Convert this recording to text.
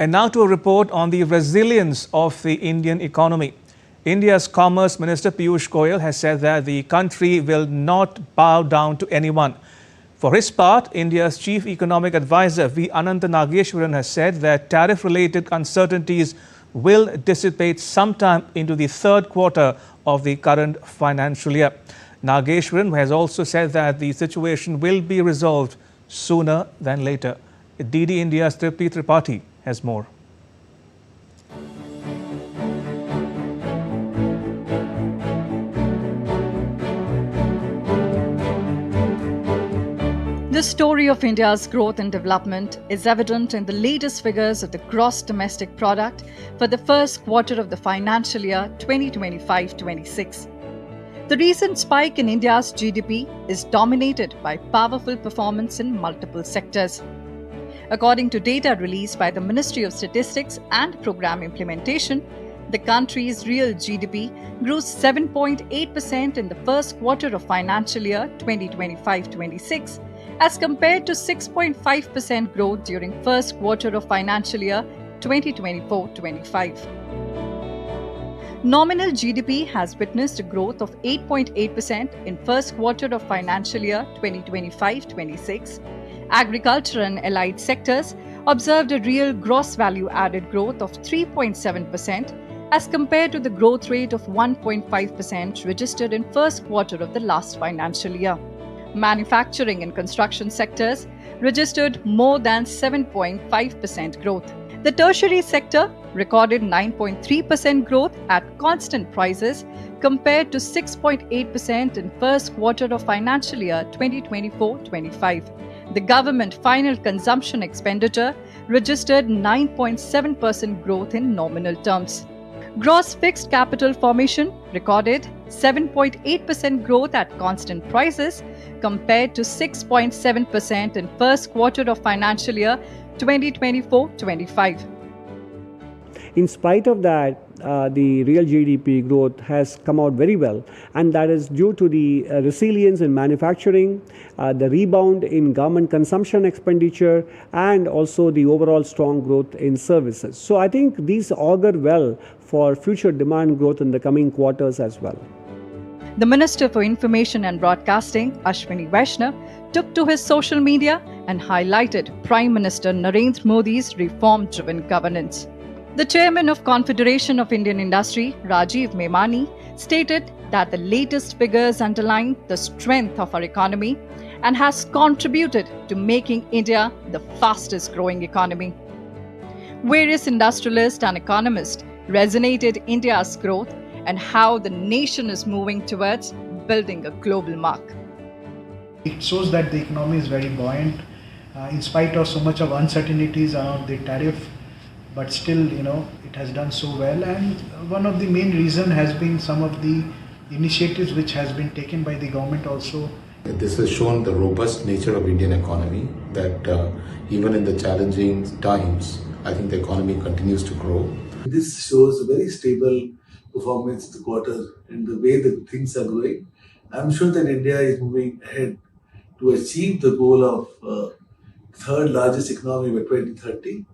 And now to a report on the resilience of the Indian economy. India's Commerce Minister Piyush Goyal has said that the country will not bow down to anyone. For his part, India's Chief Economic Advisor V. Anantha Nageshwaran has said that tariff-related uncertainties will dissipate sometime into the third quarter of the current financial year. Nageshwaran has also said that the situation will be resolved sooner than later. DD India's Tripti Tripathi has more. The story of India's growth and development is evident in the latest figures of the gross domestic product for the first quarter of the financial year 2025-26. The recent spike in India's GDP is dominated by powerful performance in multiple sectors. According to data released by the Ministry of Statistics and Program Implementation, the country's real GDP grew 7.8% in the first quarter of financial year 2025-26 as compared to 6.5% growth during first quarter of financial year 2024-25. Nominal GDP has witnessed a growth of 8.8% in first quarter of financial year 2025-26. Agriculture and allied sectors observed a real gross value added growth of 3.7% as compared to the growth rate of 1.5% registered in first quarter of the last financial year. Manufacturing and construction sectors registered more than 7.5% growth. The tertiary sector recorded 9.3% growth at constant prices compared to 6.8% in first quarter of financial year 2024-25. The government final consumption expenditure registered 9.7% growth in nominal terms. Gross fixed capital formation recorded 7.8% growth at constant prices compared to 6.7% in first quarter of financial year 2024-25. In spite of that, the real GDP growth has come out very well, and that is due to the resilience in manufacturing, the rebound in government consumption expenditure, and also the overall strong growth in services. So I think these augur well for future demand growth in the coming quarters as well. The Minister for Information and Broadcasting, Ashwini Vaishnav, took to his social media and highlighted Prime Minister Narendra Modi's reform-driven governance. The chairman of Confederation of Indian Industry, Rajiv Memani, stated that the latest figures underline the strength of our economy and has contributed to making India the fastest growing economy. Various industrialists and economists resonated India's growth and how the nation is moving towards building a global mark. It shows that the economy is very buoyant in spite of so much of uncertainties around the tariff. But still, it has done so well, and one of the main reason has been some of the initiatives which has been taken by the government also. This has shown the robust nature of Indian economy, that even in the challenging times, I think the economy continues to grow. This shows a very stable performance in the quarter and the way that things are going. I'm sure that India is moving ahead to achieve the goal of third largest economy by 2030.